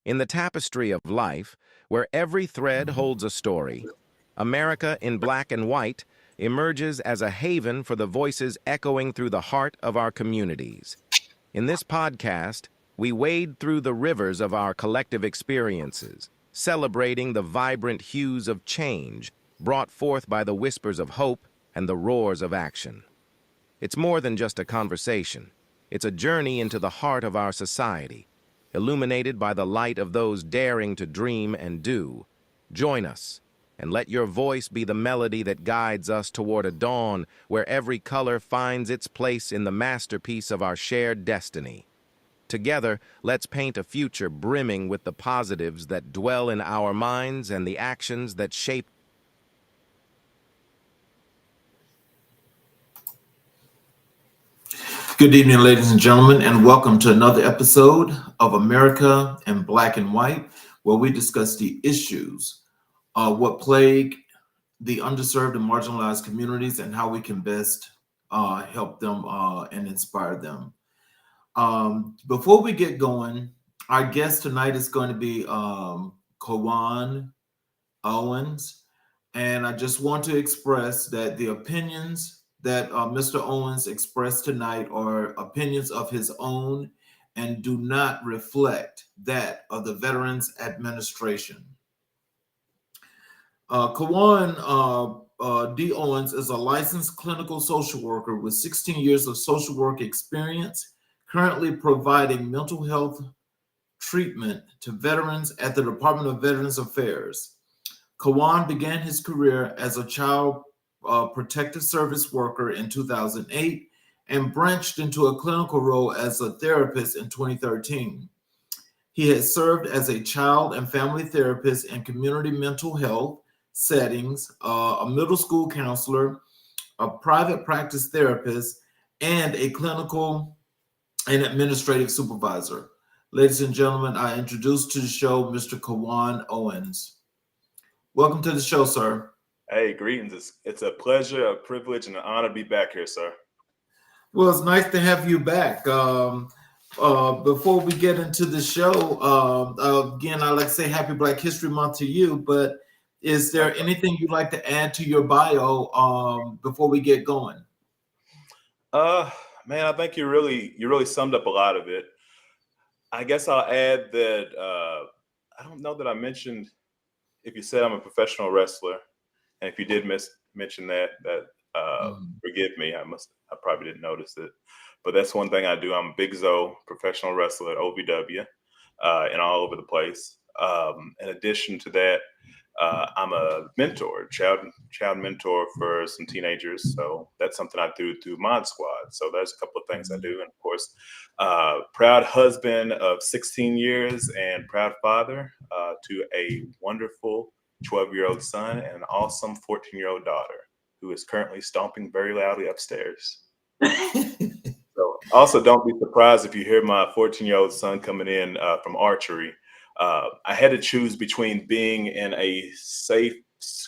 In the tapestry of life, where every thread holds a story, America in black and white emerges as a haven for the voices echoing through the heart of our communities. In this podcast, we wade through the rivers of our collective experiences, celebrating the vibrant hues of change brought forth by the whispers of hope and the roars of action. It's more than just a conversation. It's a journey into the heart of our society, illuminated by the light of those daring to dream and do. Join us, and let your voice be the melody that guides us toward a dawn where every color finds its place in the masterpiece of our shared destiny. Together, let's paint a future brimming with the positives that dwell in our minds and the actions that shape. Good evening, ladies and gentlemen, and welcome to another episode of America in Black and White, where we discuss the issues of what plague the underserved and marginalized communities and how we can best help them and inspire them. Before we get going, our guest tonight is going to be Cowann Owens, and I just want to express that the opinions that Mr. Owens expressed tonight are opinions of his own and do not reflect that of the Veterans Administration. Cowann D. Owens is a licensed clinical social worker with 16 years of social work experience, currently providing mental health treatment to veterans at the Department of Veterans Affairs. Cowann began his career as a child protective service worker in 2008 and branched into a clinical role as a therapist in 2013. He has served as a child and family therapist in community mental health settings, a middle school counselor, a private practice therapist, and a clinical and administrative supervisor. Ladies and gentlemen, I introduce to the show Mr. Cowann Owens. Welcome to the show, sir. Hey, greetings. It's a pleasure, a privilege, and an honor to be back here, sir. Well, it's nice to have you back. Before we get into the show, again, I'd like to say Happy Black History Month to you, but is there anything you'd like to add to your bio before we get going? Man, I think you really summed up a lot of it. I guess I'll add that I don't know that I mentioned, if you said I'm a professional wrestler, and if you did mention that, forgive me. I probably didn't notice it, but that's one thing I do. I'm a Big Zo professional wrestler at OVW, and all over the place. In addition to that, I'm a mentor, child mentor for some teenagers. So that's something I do through Mod Squad. So there's a couple of things I do, and of course, proud husband of 16 years and proud father to a wonderful 12-year-old son and an awesome 14-year-old daughter who is currently stomping very loudly upstairs. So also don't be surprised if you hear my 14-year-old son coming in from archery. I had to choose between being in a safe,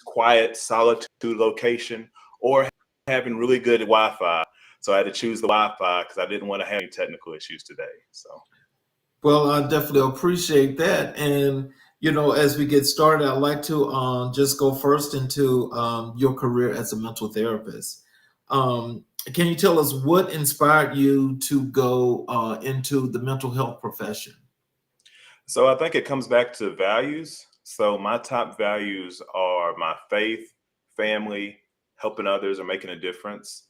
quiet, solitude location or having really good Wi-Fi. So I had to choose the Wi-Fi because I didn't want to have any technical issues today. So, well, I definitely appreciate that. And as we get started, I'd like to just go first into your career as a mental therapist. Can you tell us what inspired you to go into the mental health profession? So I think it comes back to values. So my top values are my faith, family, helping others or making a difference,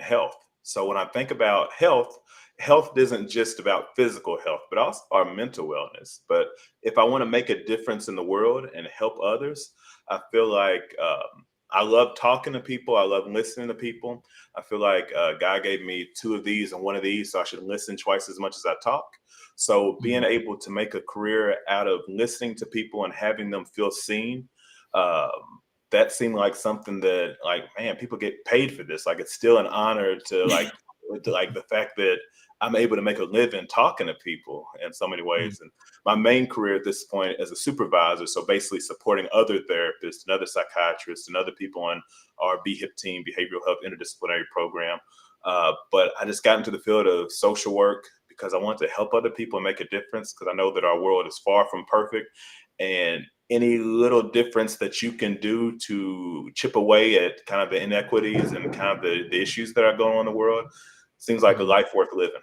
health. So when I think about health, health isn't just about physical health, but also our mental wellness. But if I want to make a difference in the world and help others, I feel like I love talking to people. I love listening to people. I feel like God gave me two of these and one of these, so I should listen twice as much as I talk. So being able to make a career out of listening to people and having them feel seen, that seemed like something that, like, man, people get paid for this. Like, it's still an honor to like the fact that I'm able to make a living talking to people in so many ways. And my main career at this point as a supervisor, so basically supporting other therapists and other psychiatrists and other people on our BHIP team, behavioral health interdisciplinary program. But I just got into the field of social work because I want to help other people and make a difference, because I know that our world is far from perfect, and any little difference that you can do to chip away at kind of the inequities and kind of the issues that are going on in the world seems like a life worth living.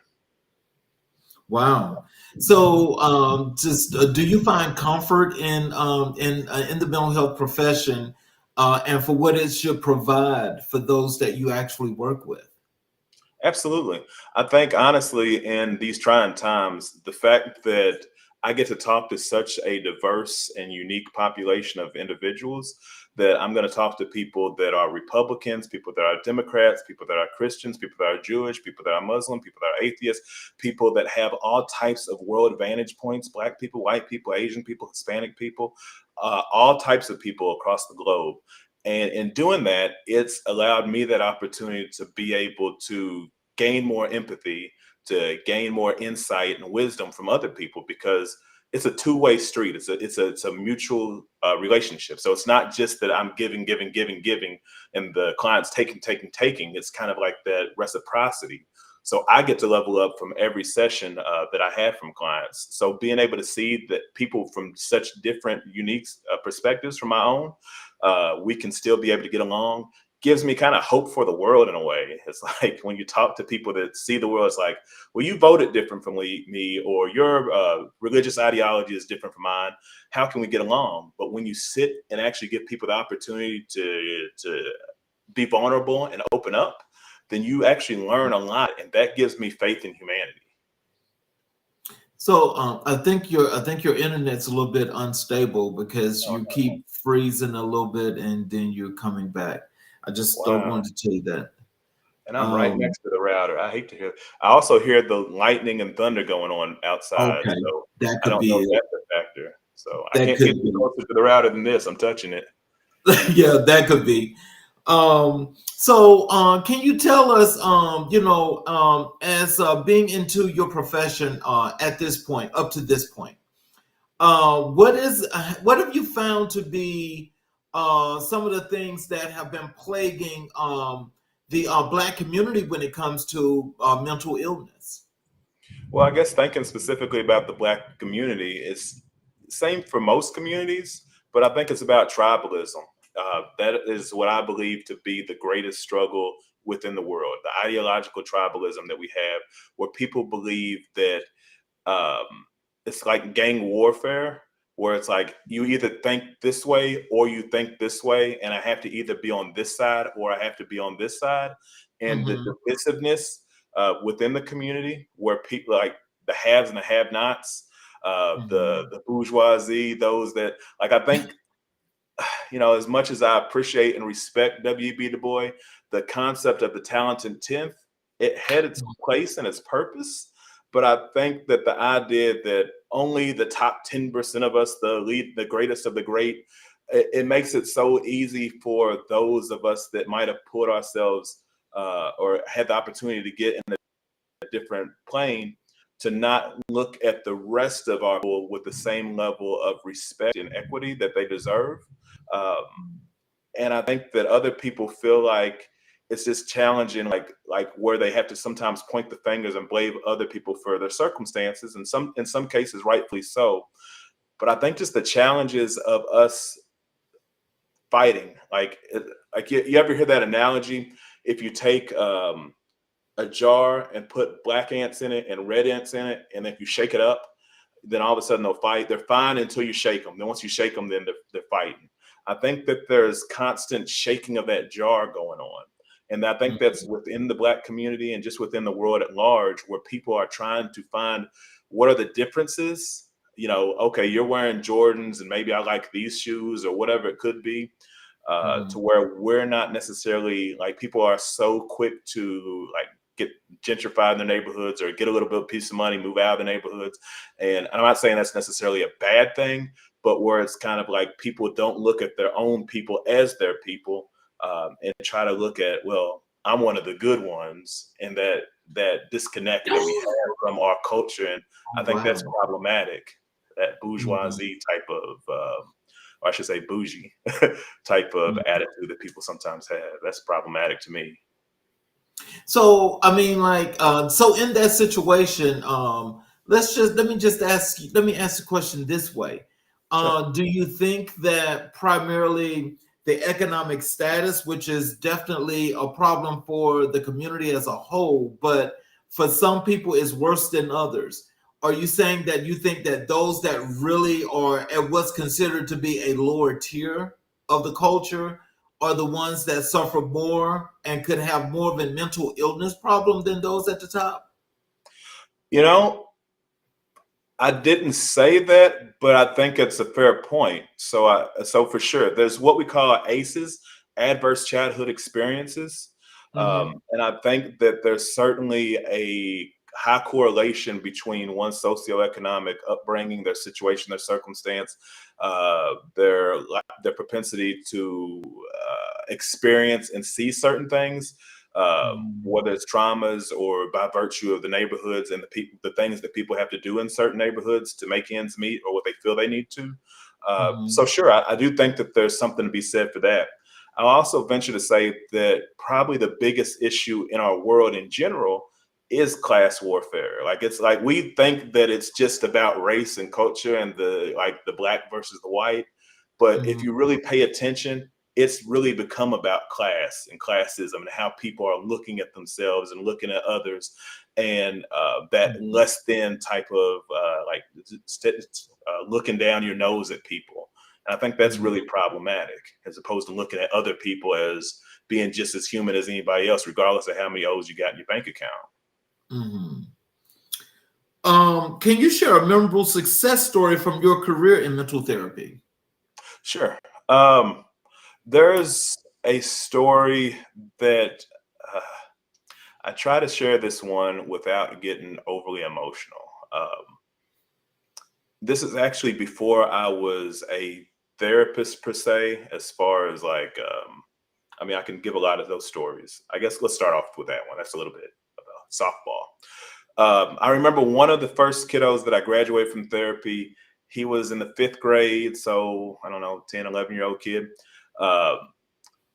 Wow. So, just do you find comfort in the mental health profession, and for what it should provide for those that you actually work with? Absolutely. I think honestly, in these trying times, the fact that I get to talk to such a diverse and unique population of individuals, that I'm going to talk to people that are Republicans, people that are Democrats, people that are Christians, people that are Jewish, people that are Muslim, people that are atheists, people that have all types of world vantage points, Black people, white people, Asian people, Hispanic people, all types of people across the globe. And in doing that, it's allowed me that opportunity to be able to gain more empathy, to gain more insight and wisdom from other people, because it's a two-way street. It's a mutual relationship. So it's not just that I'm giving, giving, giving, giving, and the client's taking, taking, taking. It's kind of like that reciprocity. So I get to level up from every session that I have from clients. So being able to see that people from such different, unique perspectives from my own, we can still be able to get along, gives me kind of hope for the world in a way. It's like when you talk to people that see the world, it's like, well, you voted different from me, or your religious ideology is different from mine. How can we get along? But when you sit and actually give people the opportunity to be vulnerable and open up, then you actually learn a lot, and that gives me faith in humanity. So, I think your internet's a little bit unstable because Oh, you keep freezing a little bit and then you're coming back. I just wow. wanted to tell you that. And I'm right Um, next to the router. I hate to hear. I also hear the lightning and thunder going on outside, okay, so that I could don't know be if it. that's a factor. So I That can't could get any be. closer to the router than this. I'm touching it. Yeah, that could be. So, can you tell us, as being into your profession at this point, up to this point, what have you found to be some of the things that have been plaguing the Black community when it comes to mental illness? Well, I guess thinking specifically about the Black community is same for most communities, but I think it's about tribalism. That is what I believe to be the greatest struggle within the world, the ideological tribalism that we have, where people believe that um, it's like gang warfare, where it's like you either think this way or you think this way, and I have to either be on this side or I have to be on this side. And the Hmm. divisiveness within the community, where people like the haves and the have-nots, Hmm. the bourgeoisie, those that like I think as much as I appreciate and respect W.B. Du Bois, the concept of the talented tenth, it had its place and its purpose. But I think that the idea that only the top 10% of us, the elite, the greatest of the great, it makes it so easy for those of us that might have put ourselves or had the opportunity to get in a different plane to not look at the rest of our people with the same level of respect and equity that they deserve. Um, and I think that other people feel like it's just challenging, like where they have to sometimes point the fingers and blame other people for their circumstances, and in some cases rightfully so. But I think just the challenges of us fighting, like you ever hear that analogy? If you take a jar and put black ants in it and red ants in it, and if you shake it up, then all of a sudden they'll fight. They're fine until you shake them. Then once you shake them, then they're fighting. I think that there's constant shaking of that jar going on. And I think that's within the Black community and just within the world at large, where people are trying to find what are the differences. Okay, you're wearing Jordans and maybe I like these shoes or whatever it could be, to where we're not necessarily like people are so quick to like get gentrified in their neighborhoods or get a little bit of piece of money, move out of the neighborhoods. And I'm not saying that's necessarily a bad thing, but where it's kind of like people don't look at their own people as their people, and try to look at, well, I'm one of the good ones, and that disconnect that we have from our culture. And I think that's Wow. problematic, that Mhm. bourgeoisie type of, or I should say bougie type of Mhm. attitude that people sometimes have. That's problematic to me. So I mean, like, so in that situation, let me ask the question this way. Sure. Do you think that primarily the economic status, which is definitely a problem for the community as a whole, but for some people is worse than others? Are you saying that you think that those that really are at what's considered to be a lower tier of the culture are the ones that suffer more and could have more of a mental illness problem than those at the top? You know, I didn't say that, but I think it's a fair point. So for sure, there's what we call ACEs, adverse childhood experiences, Hmm. and I think that there's certainly a high correlation between one's socioeconomic upbringing, their situation, their circumstance, their propensity to experience and see certain things, Hmm. whether it's traumas or by virtue of the neighborhoods and the people, the things that people have to do in certain neighborhoods to make ends meet or what they feel they need to. So Hmm. sure, I do think that there's something to be said for that. I'll also venture to say that probably the biggest issue in our world in general is class warfare. Like it's like we think that it's just about race and culture and the black versus the white, but if Hmm. you really pay attention, it's really become about class and classism and how people are looking at themselves and looking at others, and that Hmm. less than type of looking down your nose at people. And I think that's Hmm. really problematic, as opposed to looking at other people as being just as human as anybody else, regardless of how many O's you got in your bank account. Hmm. Can you share a memorable success story from your career in mental therapy? Sure. Um, there's a story that uh, I try to share this one without getting overly emotional. This is actually before I was a therapist per se, as far as I mean, I can give a lot of those stories. I guess let's start off with that one. That's a little bit of a softball. I remember one of the first kiddos that I graduated from therapy. He was in the fifth grade. So I don't know, 10, 11-year-old kid. Um,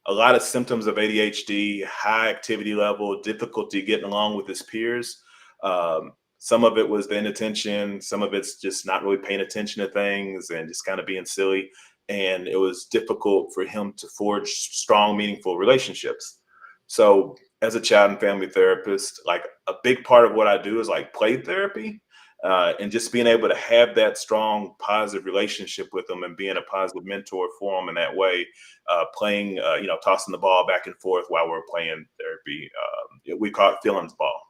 a lot of symptoms of ADHD, high activity level, difficulty getting along with his peers. Some of it was the inattention, some of it's just not really paying attention to things and just kind of being silly. And it was difficult for him to forge strong, meaningful relationships. So, as a child and family therapist, like a big part of what I do is like play therapy, and just being able to have that strong, positive relationship with them and being a positive mentor for them in that way, playing, tossing the ball back and forth while we're playing therapy. We call it feelings ball.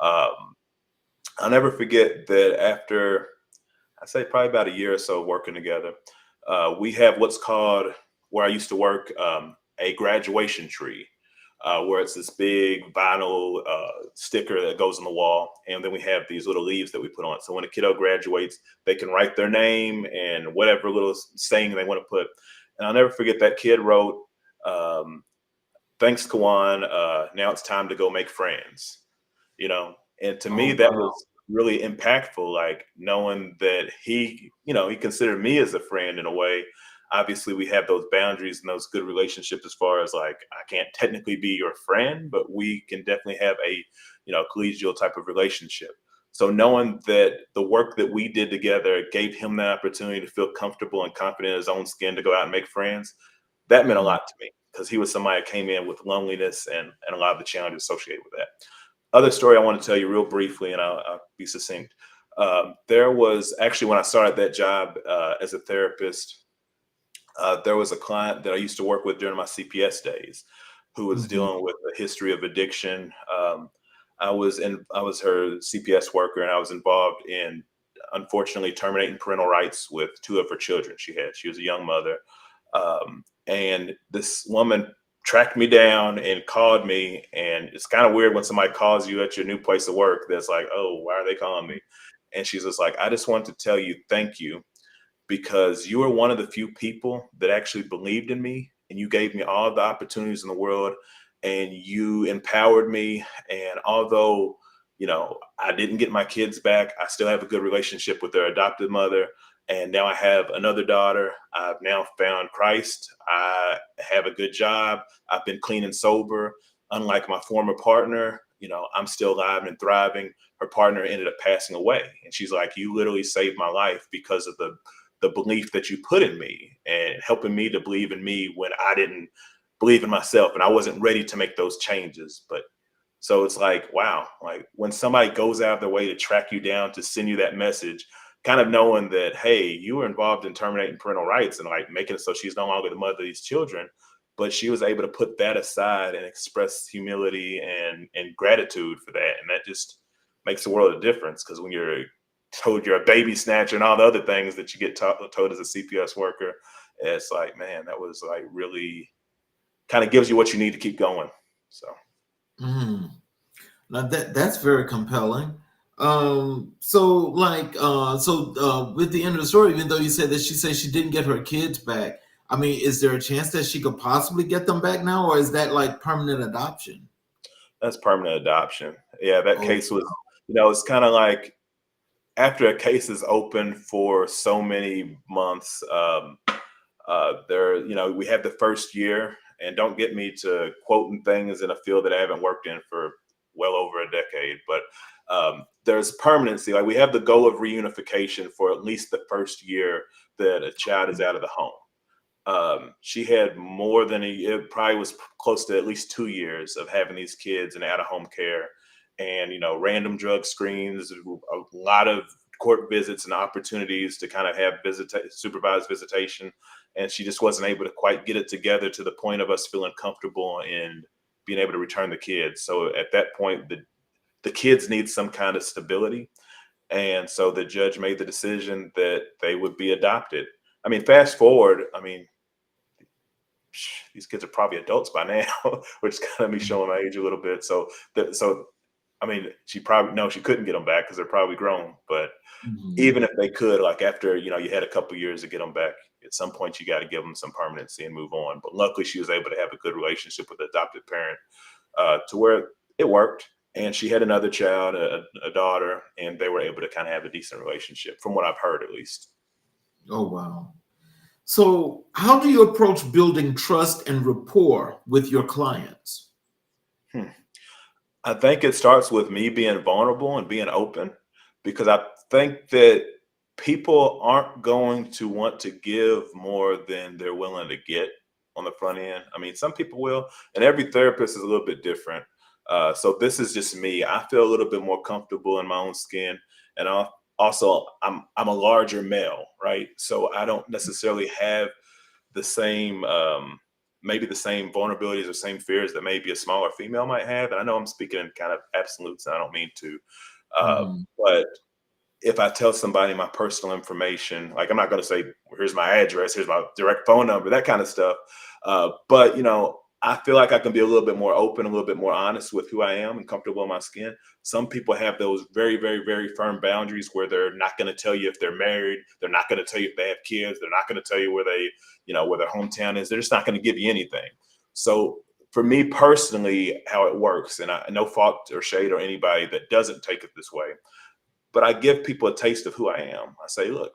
Um, I'll never forget that after, I say probably about a year or so working together, we have what's called, where I used to work, a graduation tree, where it's this big vinyl sticker that goes on the wall. And then we have these little leaves that we put on it. So when a kiddo graduates, they can write their name and whatever little saying they want to put. And I'll never forget that kid wrote, um, "Thanks, Cowann. Now it's time to go make friends." You know, and to me Oh, that wow. was really impactful, like knowing that he considered me as a friend in a way. Obviously we have those boundaries and those good relationships, as far as like I can't technically be your friend, but we can definitely have a collegial type of relationship. So knowing that the work that we did together gave him the opportunity to feel comfortable and confident in his own skin to go out and make friends, that meant a Mhm. lot to me, because he was somebody that came in with loneliness and a lot of the challenges associated with that. Other story I want to tell you real briefly, and I'll be succinct. There was actually, when I started that job as a therapist, there was a client that I used to work with during my CPS days who was Mhm. dealing with a history of addiction. I was her CPS worker, and I was involved in, unfortunately, terminating parental rights with two of her children. She was a young mother, and this woman tracked me down and called me. And it's kind of weird when somebody calls you at your new place of work. That's like, oh, why are they calling me? And she's just like, I just want to tell you thank you, because you were one of the few people that actually believed in me, and you gave me all the opportunities in the world, and you empowered me. And although, I didn't get my kids back, I still have a good relationship with their adopted mother. And now I have another daughter. I've now found Christ. I have a good job. I've been clean and sober. unlike my former partner, I'm still alive and thriving. Her partner ended up passing away. And she's like, you literally saved my life because of the belief that you put in me and helping me to believe in me when I didn't believe in myself and I wasn't ready to make those changes. But so it's like, wow, like when somebody goes out of their way to track you down, to send you that message, kind of knowing that, hey, you were involved in terminating parental rights and like making it so she's no longer the mother of these children. But she was able to put that aside and express humility and gratitude for that. And that just makes a world of difference, because when you're told you're a baby snatcher and all the other things that you get told as a CPS worker, it's like, man, that was like really kind of gives you what you need to keep going. So. Mm. Now that's very compelling. With the end of the story, even though you said that she said she didn't get her kids back, I mean, is there a chance that she could possibly get them back now, or is that like permanent adoption? That's permanent adoption. Yeah, that Oh, case was, it's kind of like after a case is open for so many months, we have the first year, and don't get me to quoting things in a field that I haven't worked in for well over a decade, but there's permanency. Like we have the goal of reunification for at least the first year that a child is out of the home. She had more than it probably was close to at least 2 years of having these kids in out-of-home care, and random drug screens, a lot of court visits and opportunities to kind of have supervised visitation, and she just wasn't able to quite get it together to the point of us feeling comfortable and being able to return the kids. So at that point, the kids need some kind of stability, and so the judge made the decision that they would be adopted. I mean, fast forward, I mean, these kids are probably adults by now, which is kind of me showing my age a little bit. I mean, she couldn't get them back because they're probably grown. But mhm. even if they could, like after, you had a couple years to get them back, at some point you got to give them some permanency and move on. But luckily she was able to have a good relationship with the adopted parent, to where it worked. And she had another child, a daughter, and they were able to kind of have a decent relationship, from what I've heard, at least. Oh, wow. So, how do you approach building trust and rapport with your clients? Hmm. I think it starts with me being vulnerable and being open, because I think that people aren't going to want to give more than they're willing to get on the front end. I mean, some people will, and every therapist is a little bit different. So this is just me. I feel a little bit more comfortable in my own skin, and also I'm a larger male, right? So I don't necessarily have the same maybe the same vulnerabilities or same fears that maybe a smaller female might have. And I know I'm speaking in kind of absolutes, and I don't mean to. Mhm. But if I tell somebody my personal information, like I'm not going to say, "Well, here's my address, here's my direct phone number," that kind of stuff. But I feel like I can be a little bit more open, a little bit more honest with who I am and comfortable in my skin. Some people have those very, very, very firm boundaries where they're not going to tell you if they're married. They're not going to tell you if they have kids. They're not going to tell you where where their hometown is. They're just not going to give you anything. So for me personally, how it works, and no fault or shade or anybody that doesn't take it this way, but I give people a taste of who I am. I say, look,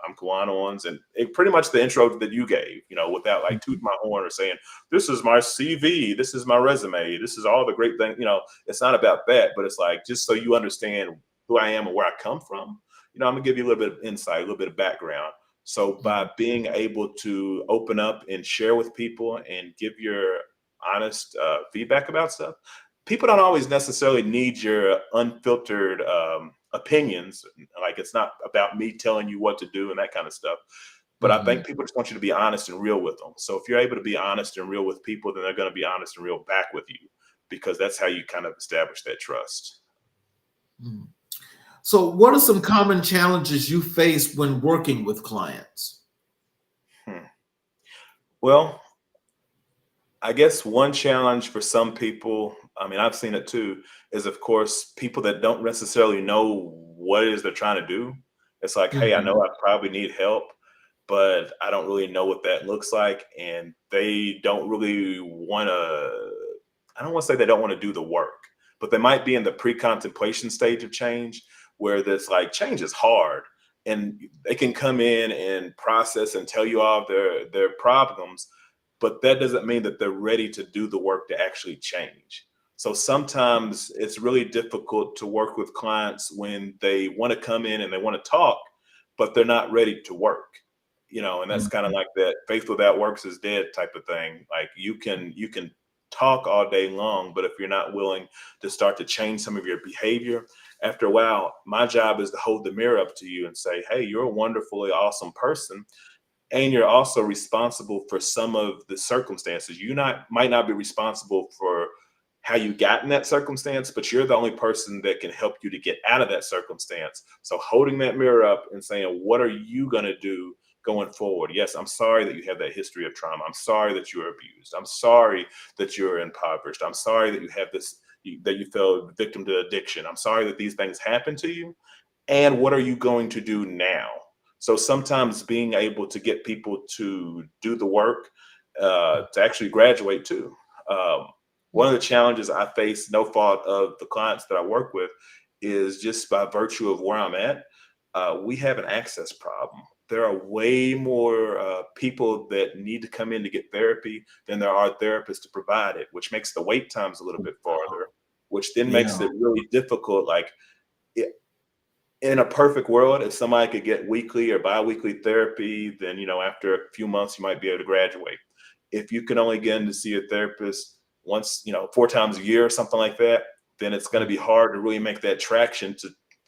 I'm Cowann Owens, and pretty much the intro that you gave, without like tooting my horn or saying, this is my CV, this is my resume, this is all the great things. It's not about that, but it's like, just so you understand who I am and where I come from, I'm gonna give you a little bit of insight, a little bit of background. So by being able to open up and share with people and give your honest feedback about stuff, people don't always necessarily need your unfiltered opinions. Like it's not about me telling you what to do and that kind of stuff. But I Mhm. think people just want you to be honest and real with them. So if you're able to be honest and real with people, then they're going to be honest and real back with you, because that's how you kind of establish that trust. Mhm. So, what are some common challenges you face when working with clients? Hmm. Well, I guess one challenge for some people, I mean, I've seen it too, is of course people that don't necessarily know what it is they're trying to do. It's like, hey, I know Mhm. I probably need help, but I don't really know what that looks like. And they don't really want to, I don't want to say they don't want to do the work, but they might be in the pre-contemplation stage of change, where this like change is hard. And they can come in and process and tell you all of their problems, but that doesn't mean that they're ready to do the work to actually change. So sometimes it's really difficult to work with clients when they want to come in and they want to talk, but they're not ready to work. And that's kind of Mhm. like that faith without works is dead type of thing. Like you can talk all day long, but if you're not willing to start to change some of your behavior, after a while, my job is to hold the mirror up to you and say, hey, you're a wonderfully awesome person, and you're also responsible for some of the circumstances. You not might not be responsible for how you got in that circumstance, but you're the only person that can help you to get out of that circumstance. So holding that mirror up and saying, what are you going to do going forward? Yes, I'm sorry that you have that history of trauma. I'm sorry that you were abused. I'm sorry that you're impoverished. I'm sorry that you have this, that you fell victim to addiction. I'm sorry that these things happened to you. And what are you going to do now? So sometimes being able to get people to do the work, to actually graduate too. Um, One of the challenges I face, no fault of the clients that I work with, is just by virtue of where I'm at, we have an access problem. There are way more people that need to come in to get therapy than there are therapists to provide it, which makes the wait times a little bit farther, which then makes Yeah. it really difficult. Like, in a perfect world, if somebody could get weekly or biweekly therapy, then after a few months you might be able to graduate. If you can only get in to see a therapist once, 4 times a year or something like that, then it's going to be hard to really make that traction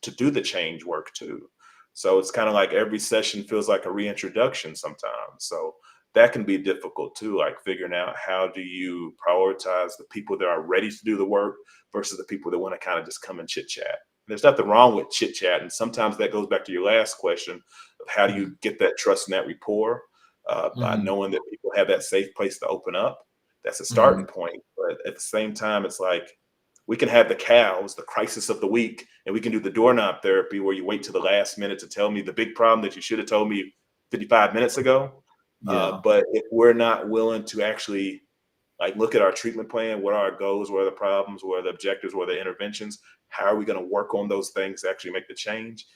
to do the change work too. So it's kind of like every session feels like a reintroduction sometimes. So that can be difficult too, like figuring out how do you prioritize the people that are ready to do the work versus the people that want to kind of just come and chit chat. There's nothing wrong with chit chat. And sometimes that goes back to your last question of how do Mhm. you get that trust and that rapport, by Mhm. knowing that people have that safe place to open up. That's a starting Mhm. point. But at the same time, it's like we can have the cows, the crisis of the week, and we can do the doorknob therapy where you wait to the last minute to tell me the big problem that you should have told me 55 minutes ago. Yeah. But if we're not willing to actually like look at our treatment plan, what are our goals, what are the problems, what are the objectives, what are the interventions, how are we going to work on those things to actually make the change,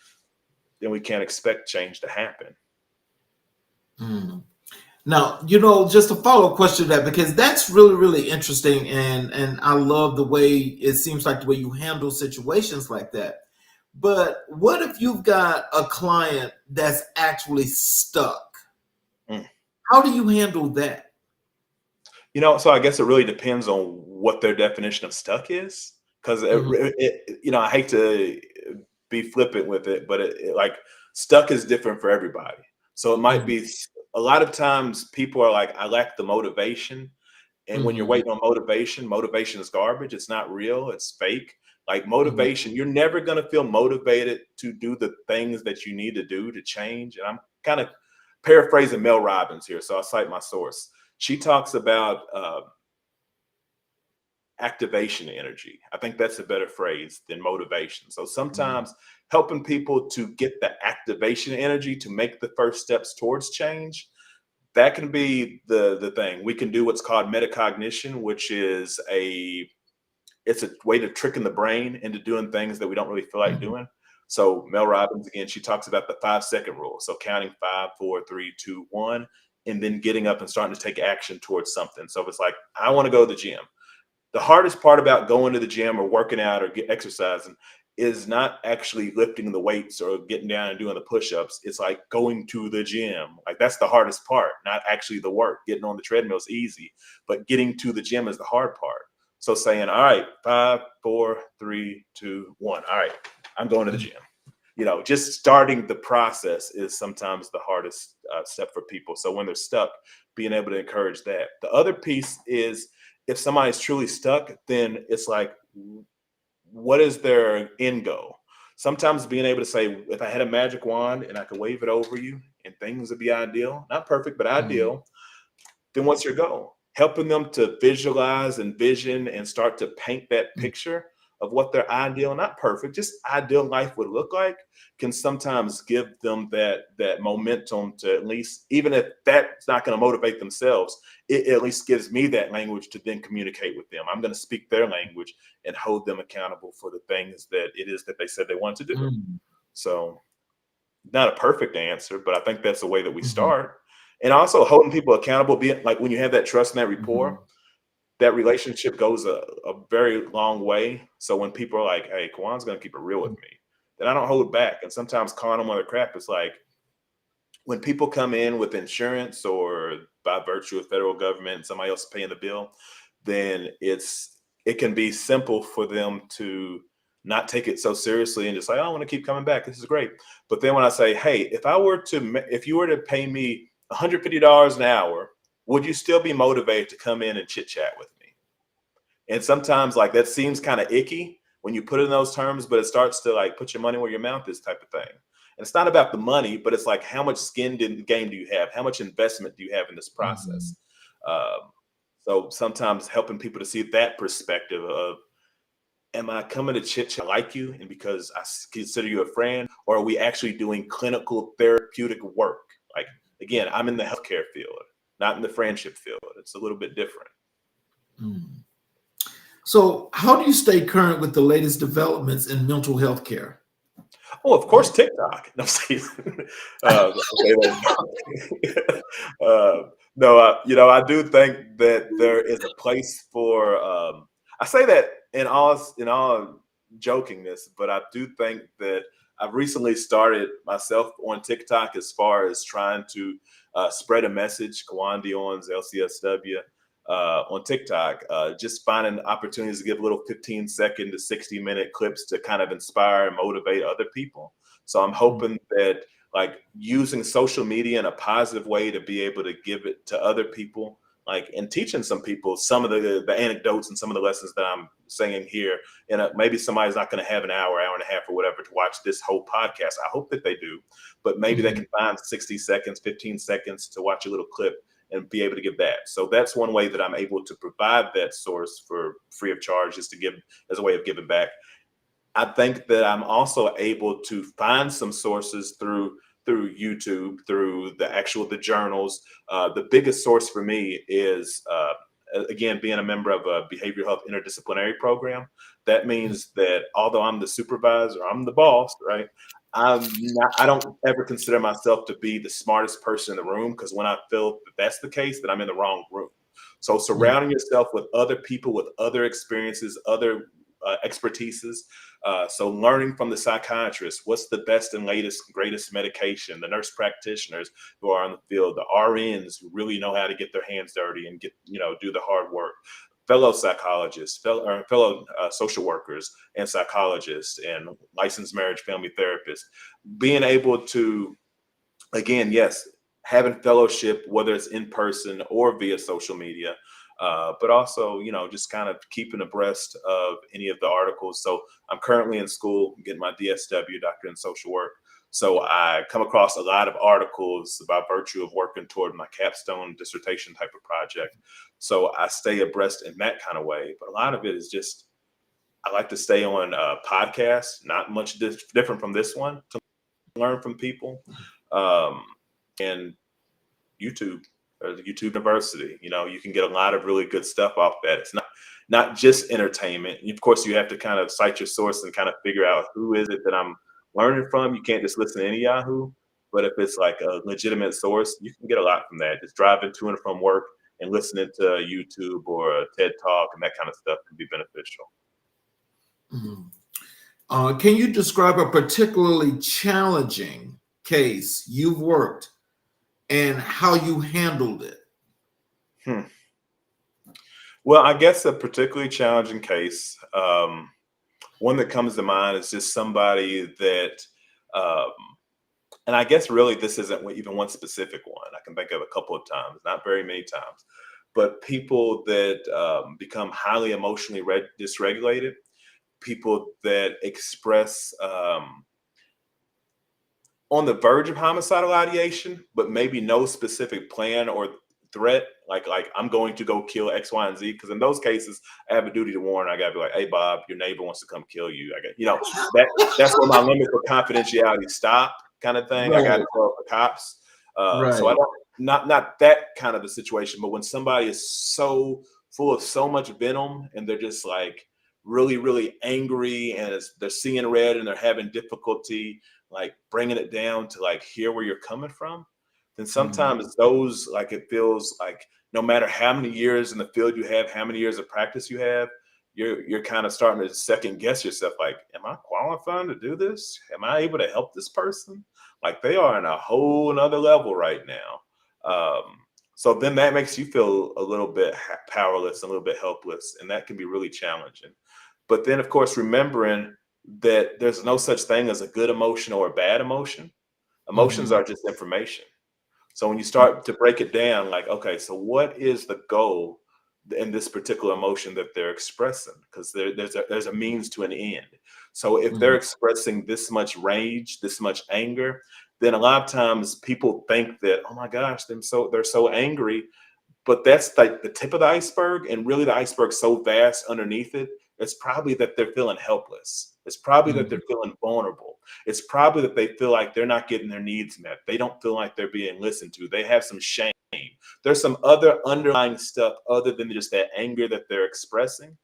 then we can't expect change to happen. Mm. Now, just a follow-up question to that, because that's really, really interesting, and I love the way it seems like the way you handle situations like that. But what if you've got a client that's actually stuck? Mm. How do you handle that? So I guess it really depends on what their definition of stuck is, because Mhm. I hate to be flippant with it, but like stuck is different for everybody. So it might Mhm. be a lot of times people are like, I lack the motivation. And when you're Mhm. waiting on motivation, motivation is garbage. It's not real. It's fake. Like Mhm. motivation, you're never going to feel motivated to do the things that you need to do to change. And I'm kind of paraphrasing Mel Robbins here, so I'll cite my source. She talks about activation energy. I think that's a better phrase than motivation. So Mhm. sometimes helping people to get the activation energy to make the first steps towards change, that can be the thing. We can do what's called metacognition, which is it's a way to trick in the brain into doing things that we don't really feel like Mhm. doing. So Mel Robbins, again, she talks about the 5-second rule. So counting 5, 4, 3, 2, 1, and then getting up and starting to take action towards something. So if it's like, I want to go to the gym. The hardest part about going to the gym or working out or exercising is not actually lifting the weights or getting down and doing the push-ups. It's like going to the gym. Like that's the hardest part, not actually the work. Getting on the treadmill is easy, but getting to the gym is the hard part. So saying, all right, 5, 4, 3, 2, 1. All right, I'm going to the Mhm. gym. Just starting the process is sometimes the hardest step for people. So when they're stuck, being able to encourage that. The other piece is if somebody's truly stuck, then it's like, what is their end goal? Sometimes being able to say, if I had a magic wand and I could wave it over you and things would be ideal, not perfect, but Mhm. ideal, then what's your goal? Helping them to visualize and vision and start to paint that Mhm. picture of what their ideal, not perfect, just ideal life would look like, can sometimes give them that momentum to at least, even if that's not going to motivate themselves, it at least gives me that language to then communicate with them. I'm going to speak their language and hold them accountable for the things that it is that they said they want to do. Mhm. So not a perfect answer, but I think that's the way that we Mhm. start. And also holding people accountable, being like when you have that trust and that rapport, Mhm. that relationship goes a very long way. So when people are like, "Hey, Kawann's gonna keep it real with me," then I don't hold back. And sometimes calling them on their crap, it's like when people come in with insurance or by virtue of federal government and somebody else paying the bill, then it can be simple for them to not take it so seriously and just like, "Oh, I want to keep coming back. This is great." But then when I say, "Hey, if you were to pay me $150 an hour, would you still be motivated to come in and chit chat with me?" And sometimes like that seems kind of icky when you put it in those terms, but it starts to like put your money where your mouth is type of thing. And it's not about the money, but it's like how much skin in the game do you have? How much investment do you have in this Mhm. process? Um, so sometimes helping people to see that perspective of, am I coming to chit chat like you and because consider you a friend, or are we actually doing clinical therapeutic work? Like again, I'm in the healthcare field, not in the friendship field. It's a little bit different. Mm. So, how do you stay current with the latest developments in mental health care? Oh, of course, TikTok. No, I'm just kidding. Okay, no, I do think that there is a place for. I say that in all jokingness, but I do think that I've recently started myself on TikTok as far as trying to spread a message. Cowann Owens, LCSW. On TikTok, just finding opportunities to give little 15-second to 60-minute clips to kind of inspire and motivate other people. So I'm hoping that like using social media in a positive way to be able to give it to other people, like and teaching some people some of the anecdotes and some of the lessons that I'm saying here. And maybe somebody's not going to have an hour and a half or whatever to watch this whole podcast. I hope that they do, but maybe they Mhm. can find 60 seconds, 15 seconds to watch a little clip and be able to give that. So that's one way that I'm able to provide that source for free of charge, is to give as a way of giving back. I think that I'm also able to find some sources through YouTube, through the journals. The biggest source for me is again being a member of a behavioral health interdisciplinary program. That means that although I'm the supervisor, I'm the boss, right? I don't ever consider myself to be the smartest person in the room, because when I feel that that's the case, then I'm in the wrong room. So Mhm. surrounding yourself with other people with other experiences, other expertises. So learning from the psychiatrist, what's the best and latest, greatest medication, the nurse practitioners who are on the field, the RNs who really know how to get their hands dirty and do the hard work, fellow psychologists, fellow social workers and psychologists and licensed marriage family therapists, being able to, again, yes, having fellowship, whether it's in person or via social media, but also, just kind of keeping abreast of any of the articles. So I'm currently in school, getting my DSW, Doctorate in Social Work. So I come across a lot of articles by virtue of working toward my capstone dissertation type of project. So I stay abreast in that kind of way. But a lot of it is just, I like to stay on podcasts, not much different from this one, to learn from people. Um, and YouTube or the YouTube University. You can get a lot of really good stuff off that. It's not just entertainment. Of course, you have to kind of cite your source and kind of figure out who is it that I'm learning from. You can't just listen to any Yahoo. But if it's like a legitimate source, you can get a lot from that. Just driving to and from work and listening to YouTube or a TED Talk and that kind of stuff can be beneficial. Mhm. Can you describe a particularly challenging case you've worked and how you handled it? Hmm. Well, I guess a particularly challenging case, one that comes to mind is just somebody that, um, and I guess really this isn't even one specific one. I can think of a couple of times, not very many times, but people that become highly emotionally dysregulated, people that express on the verge of homicidal ideation, but maybe no specific plan or threat, like I'm going to go kill X, Y, and Z. Because in those cases, I have a duty to warn. I gotta be like, hey Bob, your neighbor wants to come kill you. I got that's where my limit for confidentiality stop, kind of thing. I gotta Right, call the cops. So I right. don't, not that kind of a situation, but when somebody is so full of so much venom and they're just like really, really angry and they're seeing red and they're having difficulty like bringing it down to like hear where you're coming from. then Mhm. sometimes those, like, it feels like no matter how many years in the field you have, how many years of practice you have, you're kind of starting to second guess yourself, like, am I qualified to do this? Am I able to help this person? Like, they are in a whole nother level right now. So then that makes you feel a little bit powerless, a little bit helpless, and that can be really challenging. But then, of course, remembering that there's no such thing as a good emotion or a bad emotion. Emotions Mhm. are just information. So when you start to break it down, like, okay, so what is the goal in this particular emotion that they're expressing? Because there's a means to an end. So if they're Mhm. expressing this much rage, this much anger, then a lot of times people think that, oh my gosh, they're so angry, but that's like the tip of the iceberg, and really the iceberg's so vast underneath it. It's probably that they're feeling helpless. It's probably that Mhm. they're feeling vulnerable. It's probably that they feel like they're not getting their needs met. They don't feel like they're being listened to. They have some shame. There's some other underlying stuff other than just that anger that they're expressing.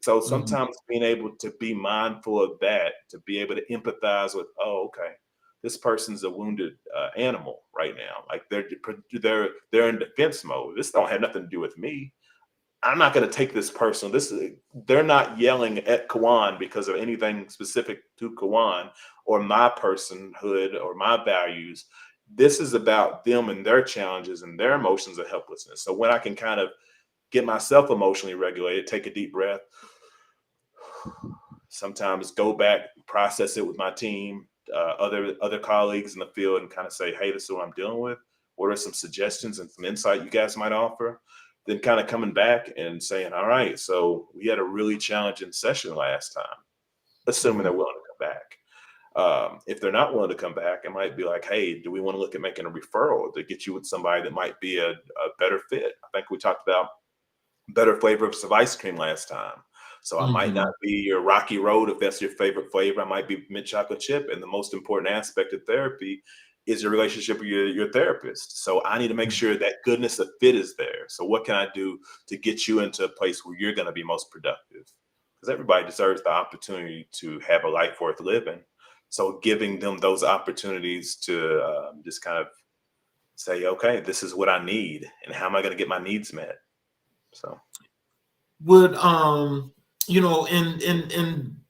So Mhm. sometimes being able to be mindful of that, to be able to empathize with, oh, okay, this person's a wounded animal right now. Like they're in defense mode. This don't have nothing to do with me. I'm not going to take this personal. They're not yelling at Cowann because of anything specific to Cowann or my personhood or my values. This is about them and their challenges and their emotions of helplessness. So when I can kind of get myself emotionally regulated, take a deep breath, sometimes go back, process it with my team, other colleagues in the field, and kind of say, "Hey, this is what I'm dealing with. What are some suggestions and some insight you guys might offer?" Then kind of coming back and saying, "All right, so we had a really challenging session last time," assuming they're Mhm. willing to come back. If they're not willing to come back, it might be like, "Hey, do we want to look at making a referral to get you with somebody that might be a better fit?" I think we talked about better flavors of ice cream last time. So I might not Mhm. be your Rocky Road if that's your favorite flavor. I might be mint chocolate chip. And the most important aspect of therapy is your relationship with your therapist. So I need to make Mhm. sure that goodness of fit is there. So what can I do to get you into a place where you're going to be most productive? Because everybody deserves the opportunity to have a life worth living. So giving them those opportunities to just kind of say, okay, this is what I need, and how am I going to get my needs met? So. Would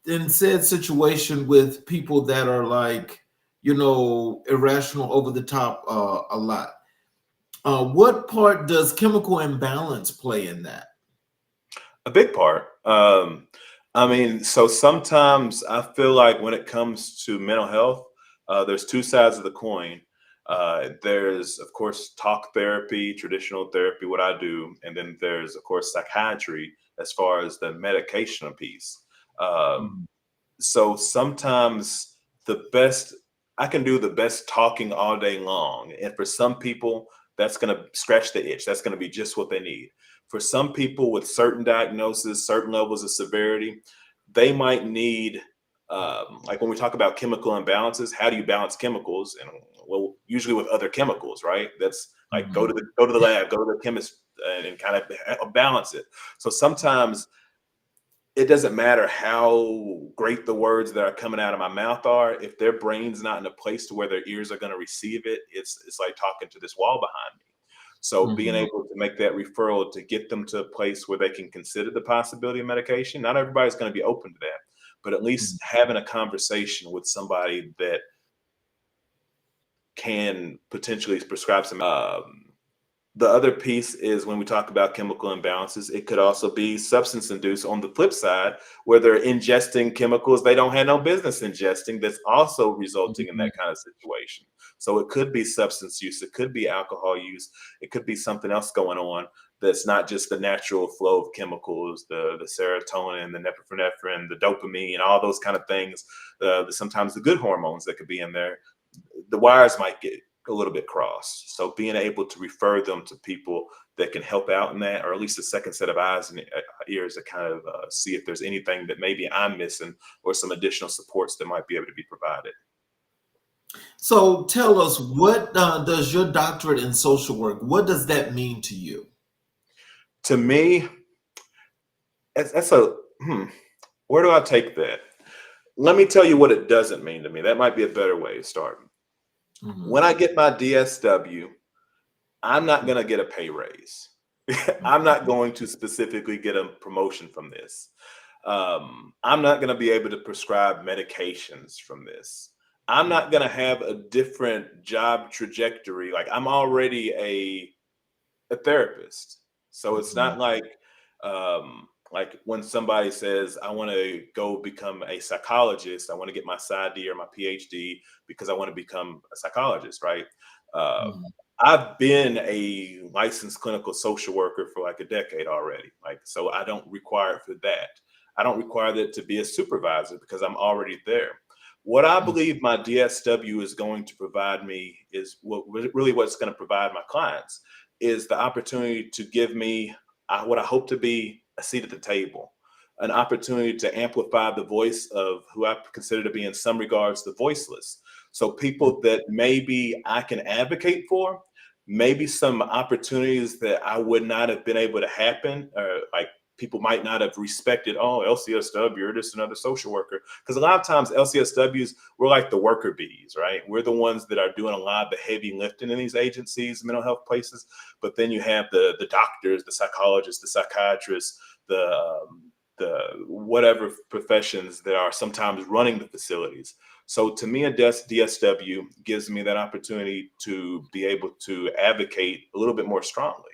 in said situation with people that are like, irrational, over the top, a lot, what part does chemical imbalance play in that? A big part. I mean, so sometimes I feel like when it comes to mental health, there's two sides of the coin. There's, of course, talk therapy, traditional therapy, what I do, and then there's, of course, psychiatry as far as the medication piece. Um, Mhm. so sometimes the best I can do the best talking all day long, and for some people that's going to scratch the itch. That's going to be just what they need. For some people with certain diagnoses, certain levels of severity, they might need, like when we talk about chemical imbalances, how do you balance chemicals? And well, usually with other chemicals, right? That's like Mhm. go to the lab, go to the chemist, and kind of balance it. So sometimes it doesn't matter how great the words that are coming out of my mouth are. If their brain's not in a place to where their ears are going to receive it, it's like talking to this wall behind me. So being Mhm. able to make that referral to get them to a place where they can consider the possibility of medication. Not everybody's going to be open to that, but at Mhm. least having a conversation with somebody that can potentially prescribe some. The other piece is when we talk about chemical imbalances, it could also be substance induced on the flip side, where they're ingesting chemicals they don't have no business ingesting, that's also resulting in Mhm. that kind of situation. So it could be substance use, it could be alcohol use, it could be something else going on that's not just the natural flow of chemicals, the serotonin, the norepinephrine, the dopamine, all those kind of things, sometimes the good hormones that could be in there. The wires might get a little bit crossed. So being able to refer them to people that can help out in that, or at least a second set of eyes and ears to kind of see if there's anything that maybe I'm missing or some additional supports that might be able to be provided. So tell us, what does your doctorate in social work, what does that mean to you? To me, that's a where do I take that? Let me tell you what it doesn't mean to me. That might be a better way of starting. Mhm. When I get my DSW, I'm not going to get a pay raise. I'm not going to specifically get a promotion from this. I'm not going to be able to prescribe medications from this. I'm not going to have a different job trajectory. Like I'm already a therapist. So it's not like when somebody says, I want to go become a psychologist, I want to get my PsyD or my PhD because I want to become a psychologist, right? Uh, Mhm. I've been a licensed clinical social worker for like a decade already. Like, so I don't require it for that. I don't require that to be a supervisor because I'm already there. What I Mhm. believe my DSW is going to provide me is what's going to provide my clients is the opportunity to give me what I hope to be a seat at the table, an opportunity to amplify the voice of who I consider to be, in some regards, the voiceless. So people that maybe I can advocate for, maybe some opportunities that I would not have been able to happen, or like people might not have respected, oh, LCSW, you're just another social worker. Because a lot of times LCSWs, we're like the worker bees, right? We're the ones that are doing a lot of the heavy lifting in these agencies, mental health places. But then you have the doctors, the psychologists, the psychiatrists, the whatever professions that are sometimes running the facilities. So to me, a DSW gives me that opportunity to be able to advocate a little bit more strongly.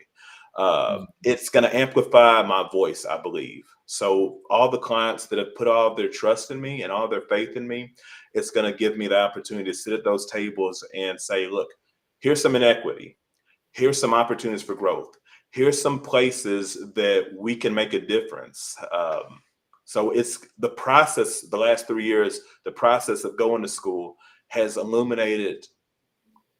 It's going to amplify my voice, I believe. So all the clients that have put all of their trust in me and all their faith in me, it's going to give me the opportunity to sit at those tables and say, look, here's some inequity. Here's some opportunities for growth. Here's some places that we can make a difference. So it's the process, the last 3 years, the process of going to school has illuminated.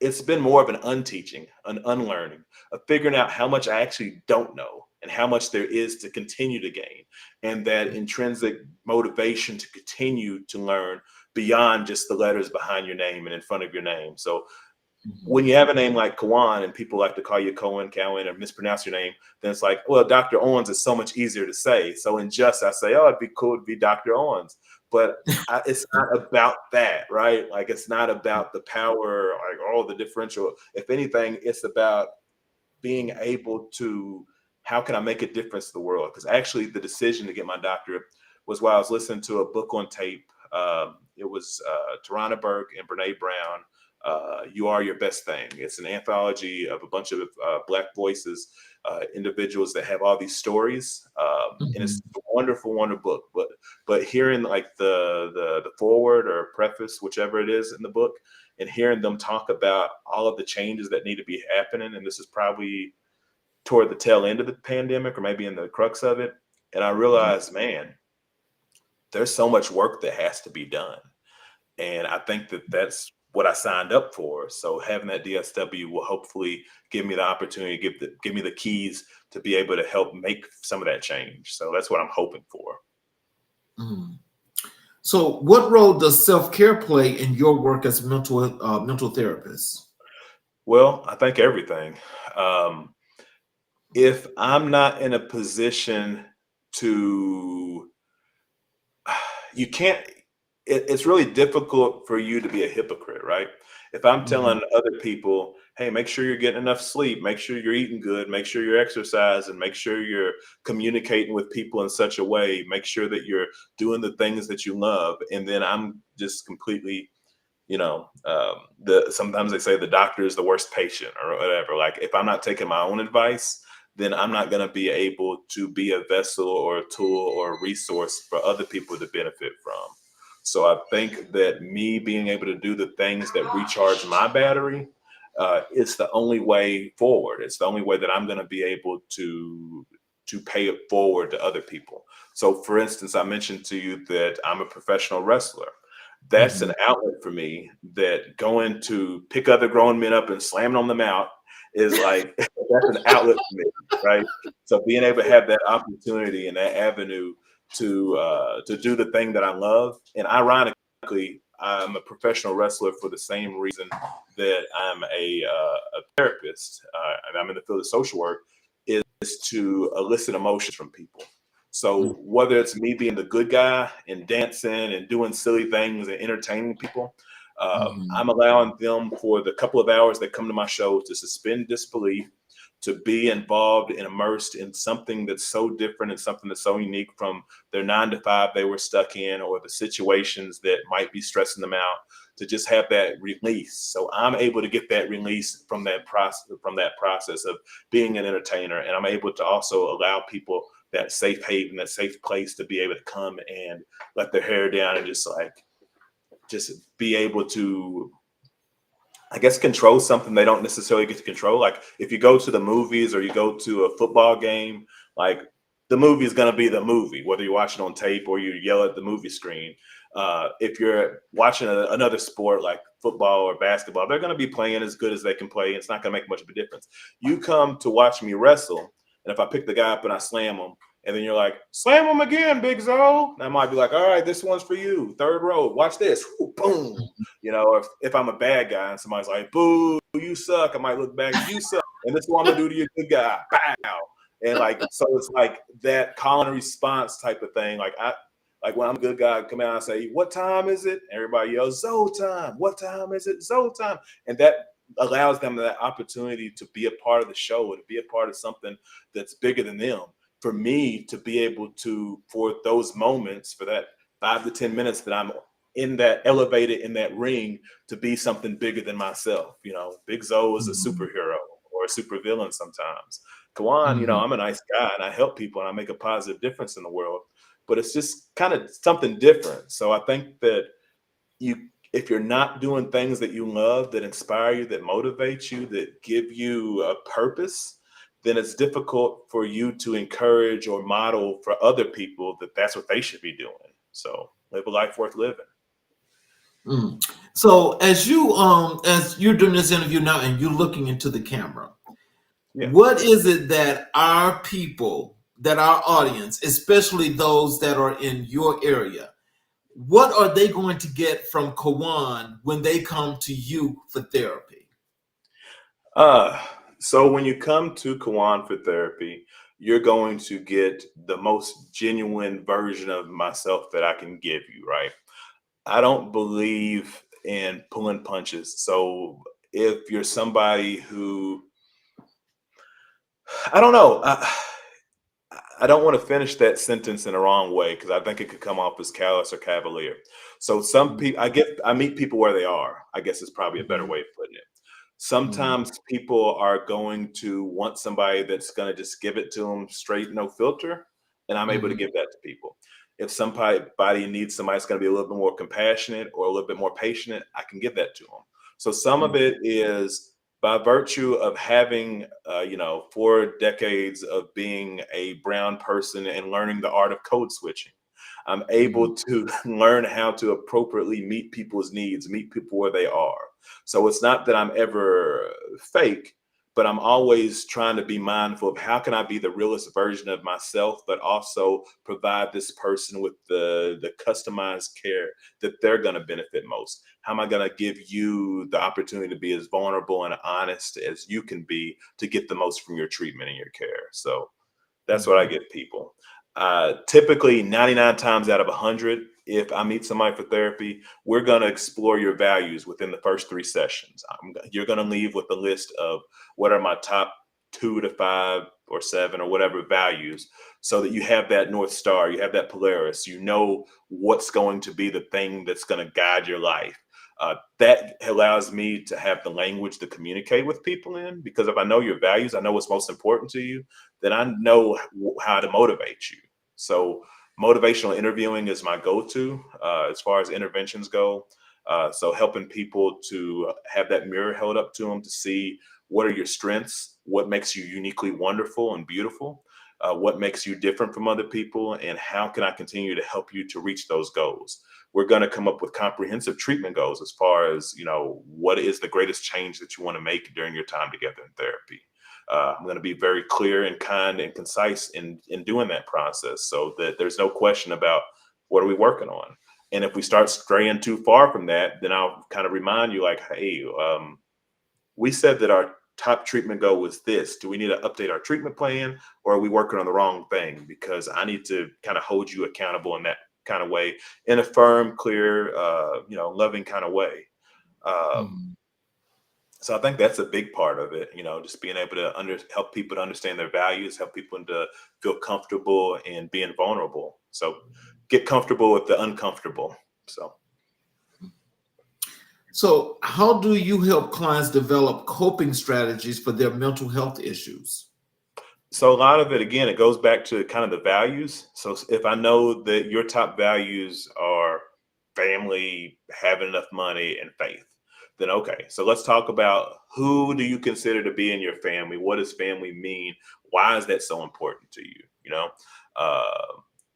It's been more of an unteaching, an unlearning, of figuring out how much I actually don't know and how much there is to continue to gain, and that intrinsic motivation to continue to learn beyond just the letters behind your name and in front of your name. So when you have a name like Cowann and people like to call you Cowann, or mispronounce your name, then it's like, well, Dr. Owens is so much easier to say. So in just, I say, oh, it'd be cool to be Dr. Owens. But it's not about that, right? Like, it's not about the power, like all the differential. If anything, it's about being able to, how can I make a difference to the world? Because actually, the decision to get my doctorate was while I was listening to a book on tape. It was Tarana Burke and Brene Brown. You Are Your Best Thing. It's an anthology of a bunch of Black voices, individuals that have all these stories, and it's a wonderful, wonderful book. But hearing like the forward or preface, whichever it is in the book, and hearing them talk about all of the changes that need to be happening, and this is probably toward the tail end of the pandemic or maybe in the crux of it, and I realized, man, there's so much work that has to be done. And I think that that's what I signed up for. So having that DSW will hopefully give me the opportunity, give me the keys to be able to help make some of that change. So that's what I'm hoping for. Mhm. So, what role does self-care play in your work as a mental therapist? Well, I think everything. Um, if I'm not in a position to, you can't, it's really difficult for you to be a hypocrite, right? If I'm Mhm. telling other people, hey, make sure you're getting enough sleep, make sure you're eating good, make sure you're exercising, make sure you're communicating with people in such a way, make sure that you're doing the things that you love. And then I'm just completely, sometimes they say the doctor is the worst patient or whatever. Like if I'm not taking my own advice, then I'm not going to be able to be a vessel or a tool or a resource for other people to benefit from. So I think that me being able to do the things that recharge my battery, it's the only way forward. It's the only way that I'm going to be able to pay it forward to other people. So for instance, I mentioned to you that I'm a professional wrestler. That's an Mhm. outlet for me, that going to pick other grown men up and slamming on them out is like, that's an outlet for me, right? So being able to have that opportunity and that avenue to do the thing that I love, and ironically, I'm a professional wrestler for the same reason that I'm a therapist, and I'm in the field of social work, is to elicit emotions from people. So whether it's me being the good guy and dancing and doing silly things and entertaining people, Mhm. I'm allowing them for the couple of hours that come to my show to suspend disbelief, to be involved and immersed in something that's so different and something that's so unique from their 9 to 5 they were stuck in, or the situations that might be stressing them out, to just have that release. So I'm able to get that release from that process of being an entertainer. And I'm able to also allow people that safe haven, that safe place to be able to come and let their hair down and just be able to, I guess, control something they don't necessarily get to control. Like if you go to the movies or you go to a football game, like the movie is going to be the movie, whether you watch it on tape or you yell at the movie screen. If you're watching another sport like football or basketball, they're going to be playing as good as they can play. It's not going to make much of a difference. You come to watch me wrestle, and if I pick the guy up and I slam him, and then you're like, slam him again, Big Zo. And I might be like, all right, this one's for you. Third row, watch this. Whoo, boom. You know, if I'm a bad guy and somebody's like, boo, you suck, I might look back, you suck. And this is what I'm gonna do to you, good guy. Bow. And like, so it's like that call and response type of thing. Like when I'm a good guy, I come out and say, what time is it? Everybody yells, Zo time. What time is it? Zo time. And that allows them that opportunity to be a part of the show, to be a part of something that's bigger than them. For me to be able to, for those moments, for that 5 to 10 minutes that I'm in that elevated in that ring, to be something bigger than myself. You know, Big Zo is a Mhm. superhero or a supervillain sometimes. Cowann, you know, Mhm. I'm a nice guy and I help people and I make a positive difference in the world, but it's just kind of something different. So I think that if you're not doing things that you love, that inspire you, that motivate you, that give you a purpose, then it's difficult for you to encourage or model for other people that that's what they should be doing. So live a life worth living. Mm. So as you're doing this interview now and you're looking into the camera, Yeah. what is it that our people, that our audience, especially those that are in your area, what are they going to get from Cowann when they come to you for therapy? Uh, so when you come to Cowann for therapy, you're going to get the most genuine version of myself that I can give you, right? I don't believe in pulling punches. So if you're somebody who, I don't know, I don't want to finish that sentence in the wrong way because I think it could come off as callous or cavalier. So some people, I meet people where they are, I guess is probably a better Mhm. way of putting it. Mhm. Sometimes people are going to want somebody that's going to just give it to them straight, no filter, and I'm able to Mhm. give that to people. If somebody needs somebody that's going to be a little bit more compassionate or a little bit more patient, I can give that to them. So some of it is by virtue of having, 4 decades of being a brown person and learning the art of code switching. I'm Mhm. able to learn how to appropriately meet people's needs, meet people where they are. So it's not that I'm ever fake, but I'm always trying to be mindful of how can I be the realest version of myself, but also provide this person with the customized care that they're going to benefit most. How am I going to give you the opportunity to be as vulnerable and honest as you can be to get the most from your treatment and your care? So that's what I Mhm. give people. Typically, 99 times out of 100, if I meet somebody for therapy, we're going to explore your values within the first 3 sessions. You're going to leave with a list of what are my top 2 to 5 or 7 or whatever values, so that you have that North Star, you have that Polaris, you know what's going to be the thing that's going to guide your life. That allows me to have the language to communicate with people in, because if I know your values, I know what's most important to you, then I know how to motivate you. So motivational interviewing is my go-to as far as interventions go. So helping people to have that mirror held up to them to see what are your strengths, what makes you uniquely wonderful and beautiful, what makes you different from other people, and how can I continue to help you to reach those goals. We're going to come up with comprehensive treatment goals as far as, what is the greatest change that you want to make during your time together in therapy. I'm going to be very clear and kind and concise in doing that process, so that there's no question about what are we working on. And if we start straying too far from that, then I'll kind of remind you like, hey, we said that our top treatment goal was this. Do we need to update our treatment plan, or are we working on the wrong thing? Because I need to kind of hold you accountable in that kind of way, in a firm, clear, loving kind of way. Um, Mhm. so I think that's a big part of it, just being able to help people to understand their values, help people to feel comfortable and being vulnerable. So get comfortable with the uncomfortable. So. So, how do you help clients develop coping strategies for their mental health issues? So a lot of it, again, it goes back to kind of the values. So if I know that your top values are family, having enough money, and faith, then okay. So let's talk about who do you consider to be in your family? What does family mean? Why is that so important to you? Uh,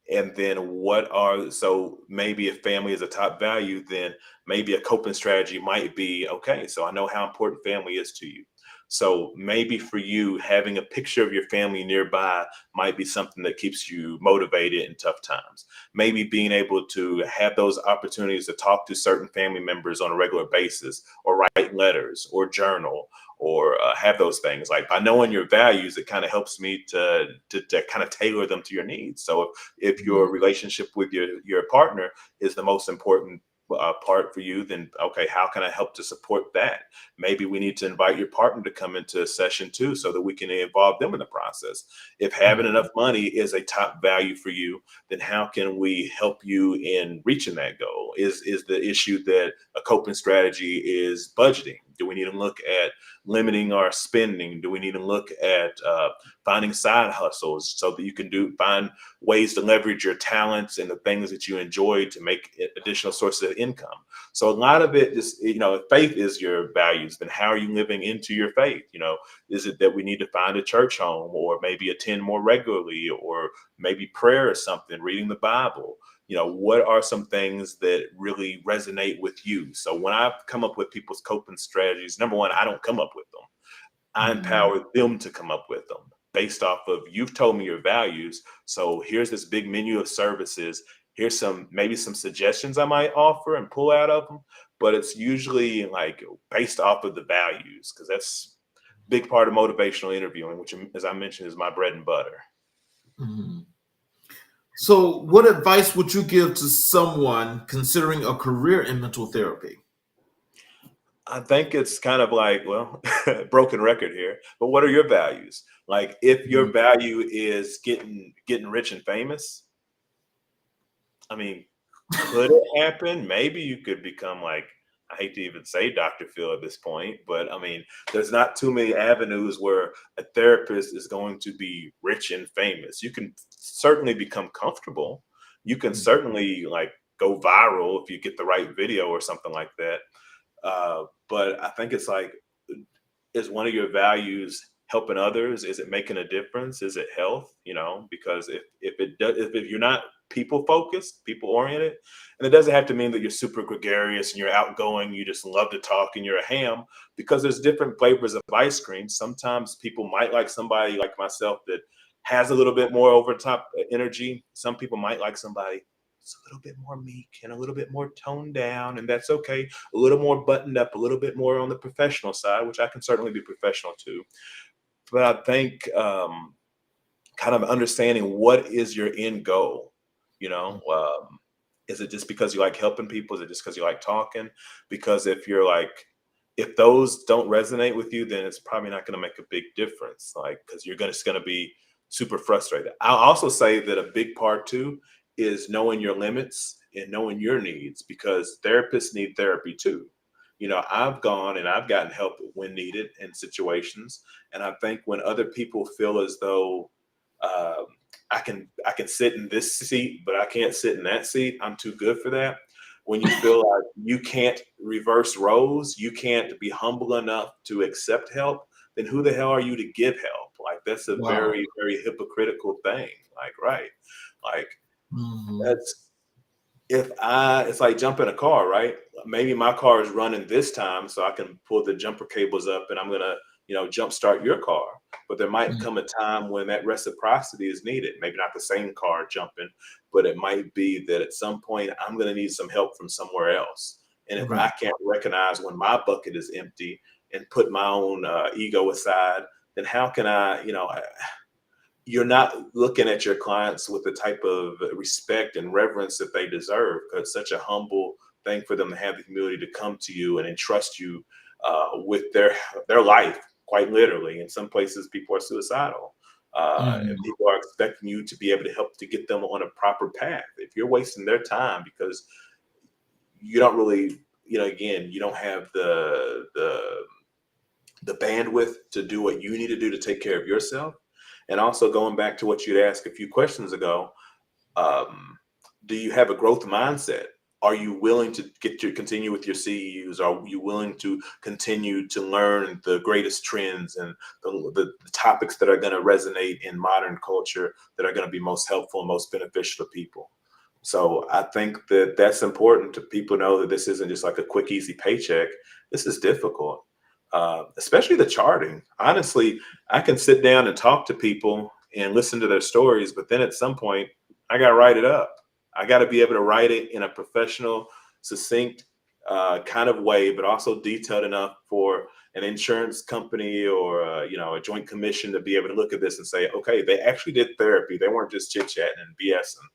and then so maybe if family is a top value, then maybe a coping strategy might be okay. So I know how important family is to you. So maybe for you, having a picture of your family nearby might be something that keeps you motivated in tough times. Maybe being able to have those opportunities to talk to certain family members on a regular basis, or write letters, or journal, or have those things. Like by knowing your values, it kind of helps me to kind of tailor them to your needs. So if your Mhm. relationship with your partner is the most important part for you, then okay, how can I help to support that? Maybe we need to invite your partner to come into a session too, so that we can involve them in the process. If having Mhm. enough money is a top value for you, then how can we help you in reaching that goal? Is the issue that a coping strategy is budgeting? Do we need to look at limiting our spending? Do we need to look at finding side hustles so that you can find ways to leverage your talents and the things that you enjoy to make additional sources of income? So a lot of it is, if faith is your values, then how are you living into your faith? Is it that we need to find a church home, or maybe attend more regularly, or maybe prayer or something, reading the Bible? What are some things that really resonate with you? So when I come up with people's coping strategies, number one, I don't come up with them. I Mhm. empower them to come up with them based off of, you've told me your values. So here's this big menu of services. Here's maybe some suggestions I might offer and pull out of them. But it's usually like based off of the values, because that's a big part of motivational interviewing, which, as I mentioned, is my bread and butter. Mhm. So, what advice would you give to someone considering a career in mental therapy? I think it's kind of like, well, broken record here, but what are your values? Like, if your Mhm. value is getting rich and famous, I mean, could it happen? Maybe you could become like, I hate to even say Dr. Phil at this point, but I mean, there's not too many avenues where a therapist is going to be rich and famous. You can certainly become comfortable. You can Mhm. certainly like go viral if you get the right video or something like that. But I think it's like, is one of your values helping others? Is it making a difference? Is it health? Because if you're not people focused, people oriented, and it doesn't have to mean that you're super gregarious and you're outgoing, you just love to talk and you're a ham, because there's different flavors of ice cream. Sometimes people might like somebody like myself that has a little bit more over top energy. Some people might like somebody that's a little bit more meek and a little bit more toned down, and that's okay. A little more buttoned up, a little bit more on the professional side, which I can certainly be professional too. But I think kind of understanding what is your end goal. You know, is it just because you like helping people? Is it just because you like talking? Because if those don't resonate with you, then it's probably not going to make a big difference. Like, because just going to be super frustrated. I'll also say that a big part too is knowing your limits and knowing your needs, because therapists need therapy too. I've gone and I've gotten help when needed in situations, and I think when other people feel as though um, I can sit in this seat, but I can't sit in that seat, I'm too good for that. When you feel like you can't reverse roles, you can't be humble enough to accept help, then who the hell are you to give help? Like, that's a Wow. very, very hypocritical thing. Like, right. Like, Mhm. that's it's like jumping a car, right? Maybe my car is running this time, so I can pull the jumper cables up and I'm gonna, jump start your car. But there might Mhm. come a time when that reciprocity is needed. Maybe not the same car jumping, but it might be that at some point I'm gonna need some help from somewhere else. And if Right. I can't recognize when my bucket is empty and put my own ego aside, then how can you're not looking at your clients with the type of respect and reverence that they deserve, because such a humble thing for them to have the humility to come to you and entrust you with their life, quite literally. In some places, people are suicidal. And Mhm. people are expecting you to be able to help to get them on a proper path. If you're wasting their time because you don't really, again, you don't have the bandwidth to do what you need to do to take care of yourself. And also going back to what you'd asked a few questions ago, um, do you have a growth mindset? Are you willing to continue with your CEUs? Are you willing to continue to learn the greatest trends and the topics that are going to resonate in modern culture that are going to be most helpful and most beneficial to people? So I think that that's important to people know that this isn't just like a quick, easy paycheck. This is difficult, especially the charting. Honestly, I can sit down and talk to people and listen to their stories, but then at some point, I got to write it up. I got to be able to write it in a professional, succinct kind of way, but also detailed enough for an insurance company or a joint commission to be able to look at this and say, okay, they actually did therapy. They weren't just chit chatting and BSing.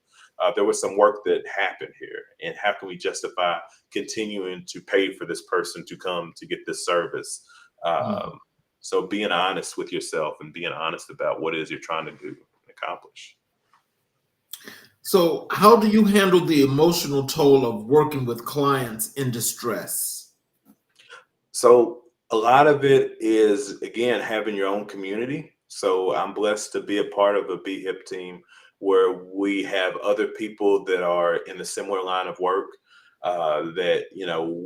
There was some work that happened here, and how can we justify continuing to pay for this person to come to get this service? Mhm. So being honest with yourself and being honest about what it is you're trying to do and accomplish. So, how do you handle the emotional toll of working with clients in distress? So a lot of it is, again, having your own community. So I'm blessed to be a part of a BHIP team where we have other people that are in a similar line of work, that,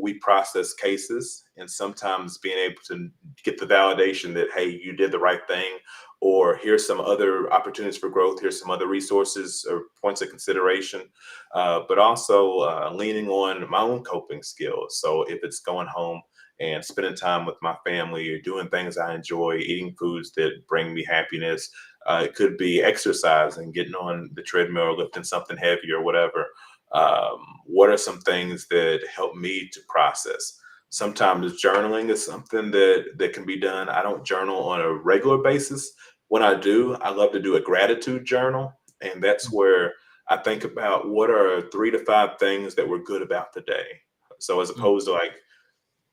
we process cases, and sometimes being able to get the validation that, hey, you did the right thing, or here's some other opportunities for growth, here's some other resources or points of consideration, but also leaning on my own coping skills. So if it's going home and spending time with my family or doing things I enjoy, eating foods that bring me happiness. It could be exercising, getting on the treadmill, lifting something heavy or whatever. What are some things that help me to process? Sometimes journaling is something that can be done. I don't journal on a regular basis. When I do, I love to do a gratitude journal. And that's where I think about what are 3 to 5 things that were good about the day. So as Mhm. opposed to like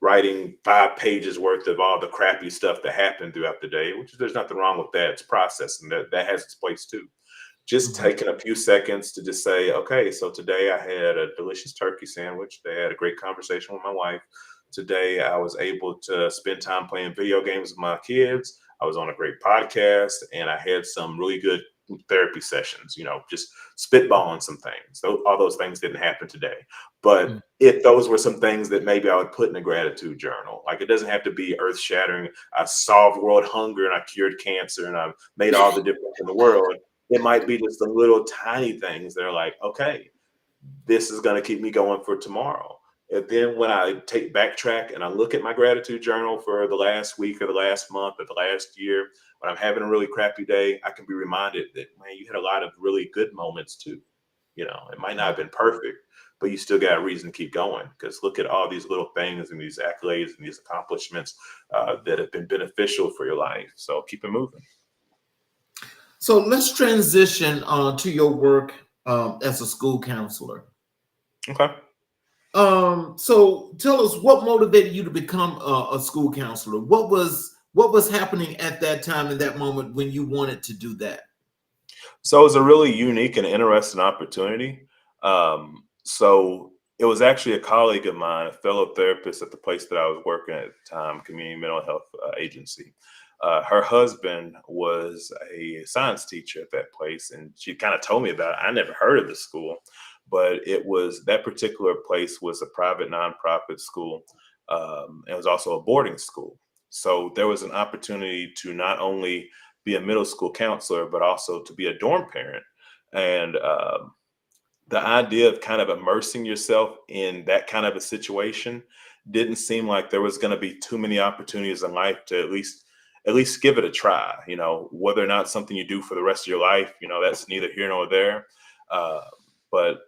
writing 5 pages worth of all the crappy stuff that happened throughout the day, which there's nothing wrong with that. It's processing that has its place too. Just Mhm. taking a few seconds to just say, okay, so today I had a delicious turkey sandwich. They had a great conversation with my wife. Today I was able to spend time playing video games with my kids. I was on a great podcast and I had some really good therapy sessions, just spitballing some things. All those things didn't happen today. But Mhm. if those were some things that maybe I would put in a gratitude journal, like it doesn't have to be earth shattering. I solved world hunger and I cured cancer and I've made all the difference in the world. It might be just the little tiny things that are like, okay, this is going to keep me going for tomorrow. And then when I take backtrack and I look at my gratitude journal for the last week or the last month or the last year, when I'm having a really crappy day, I can be reminded that, man, you had a lot of really good moments too. It might not have been perfect, but you still got a reason to keep going because look at all these little things and these accolades and these accomplishments that have been beneficial for your life. So keep it moving. So, let's transition to your work as a school counselor. Okay. So tell us what motivated you to become a school counselor. What was happening at that time in that moment when you wanted to do that? So it was a really unique and interesting opportunity. So it was actually a colleague of mine, a fellow therapist at the place that I was working at the time, community mental health agency. Her husband was a science teacher at that place, and she kind of told me about it. I never heard of the school, but it was that particular place was a private nonprofit school. It was also a boarding school. So there was an opportunity to not only be a middle school counselor, but also to be a dorm parent. And the idea of kind of immersing yourself in that kind of a situation didn't seem like there was going to be too many opportunities in life to at least give it a try. Whether or not something you do for the rest of your life, that's neither here nor there. Uh, but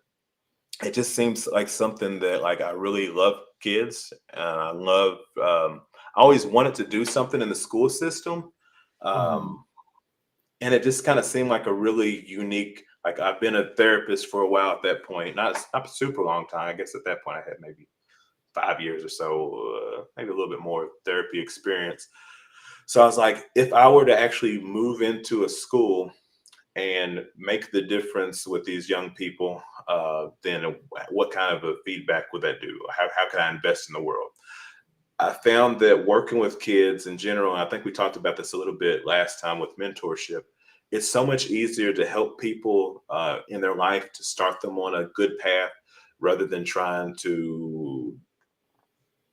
it just seems like something that like I really love kids and I love. I always wanted to do something in the school system. Mhm. Um, and it just kind of seemed like a really unique Like I've been a therapist for a while at that point, not a super long time. I guess at that point I had maybe 5 years or so, maybe a little bit more therapy experience. So I was like, if I were to actually move into a school and make the difference with these young people, then what kind of a feedback would that do? How can I invest in the world? I found that working with kids in general, and I think we talked about this a little bit last time with mentorship, it's so much easier to help people in their life to start them on a good path rather than trying to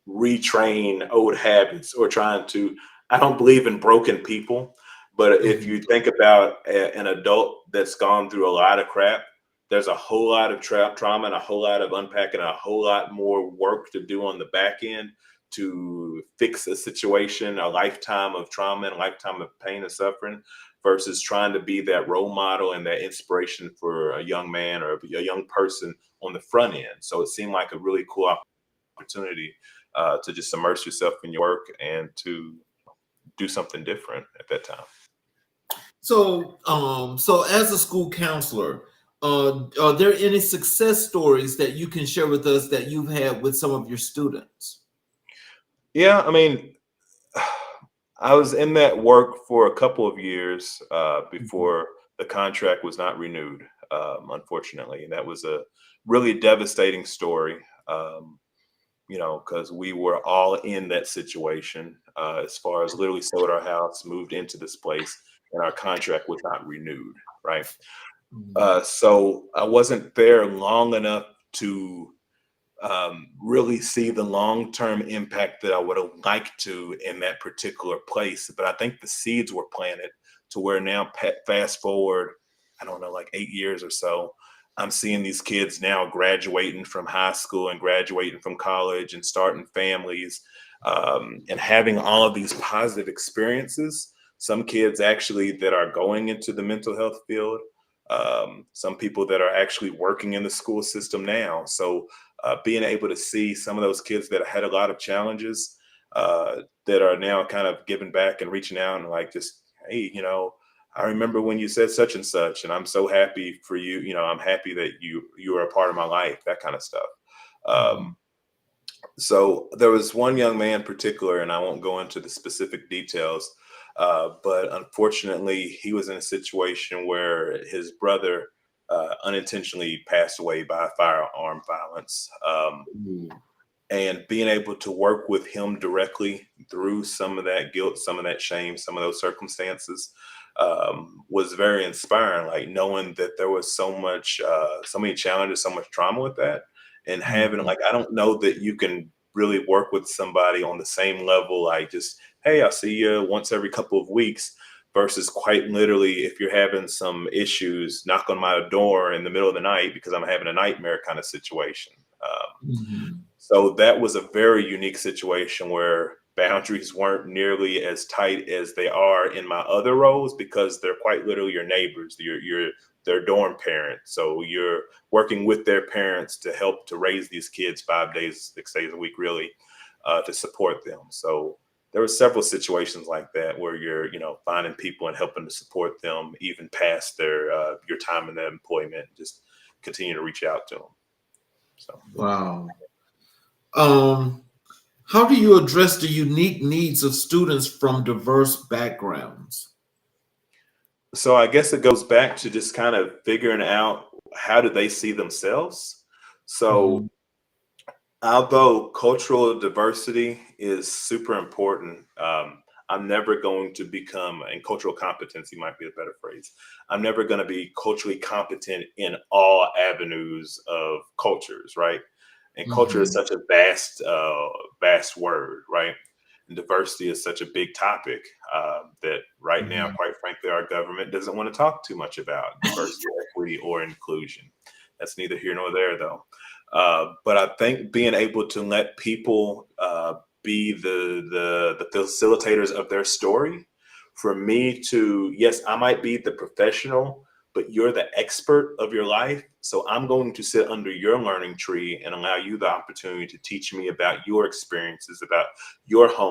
retrain old habits or trying to. I don't believe in broken people, but if Mhm. you think about an adult that's gone through a lot of crap, there's a whole lot of trauma and a whole lot of unpacking and a whole lot more work to do on the back end to fix a situation, a lifetime of trauma and a lifetime of pain and suffering, versus trying to be that role model and that inspiration for a young man or a young person on the front end. So it seemed like a really cool opportunity to just immerse yourself in your work and to do something different at that time. So as a school counselor, are there any success stories that you can share with us that you've had with some of your students? Yeah, I mean, I was in that work for a couple of years Mhm. before the contract was not renewed, unfortunately. And that was a really devastating story, because we were all in that situation as far as literally sold our house, moved into this place, and our contract was not renewed, right? Mhm. So I wasn't there long enough to really see the long term impact that I would have liked to in that particular place. But I think the seeds were planted to where now, fast forward, I don't know, like 8 years or so, I'm seeing these kids now graduating from high school and graduating from college and starting families and having all of these positive experiences. Some kids actually that are going into the mental health field, some people that are actually working in the school system now. So being able to see some of those kids that had a lot of challenges that are now kind of giving back and reaching out and like just, hey, I remember when you said such and such, and I'm so happy for you. I'm happy that you are a part of my life, that kind of stuff. Mhm. So there was one young man in particular, and I won't go into the specific details, but unfortunately, he was in a situation where his brother unintentionally passed away by firearm violence. Ooh. And being able to work with him directly through some of that guilt, some of that shame, some of those circumstances was very inspiring. Like knowing that there was so many challenges, so much trauma with that, and having Mhm. like I don't know that you can really work with somebody on the same level. Like just hey, I'll see you once every couple of weeks. Versus quite literally, if you're having some issues, knock on my door in the middle of the night because I'm having a nightmare kind of situation. Mhm. So that was a very unique situation where boundaries weren't nearly as tight as they are in my other roles because they're quite literally your neighbors, you're their dorm parents. So you're working with their parents to help to raise these kids 5 days, 6 days a week, really, to support them. So there were several situations like that where you're, finding people and helping to support them even past their your time in that employment. Just continue to reach out to them. So. Wow. Um, how do you address the unique needs of students from diverse backgrounds? So I guess it goes back to just kind of figuring out how do they see themselves. So Mhm. although cultural diversity is super important, I'm never going to become, and cultural competency might be a better phrase. I'm never going to be culturally competent in all avenues of cultures, right? And culture is Mhm. such a vast word, right? And diversity is such a big topic that right now, Mhm. quite frankly, our government doesn't want to talk too much about diversity, equity, or inclusion. That's neither here nor there, though. But I think being able to let people be the facilitators of their story, for me to yes, I might be the professional, but you're the expert of your life. So I'm going to sit under your learning tree and allow you the opportunity to teach me about your experiences, about your home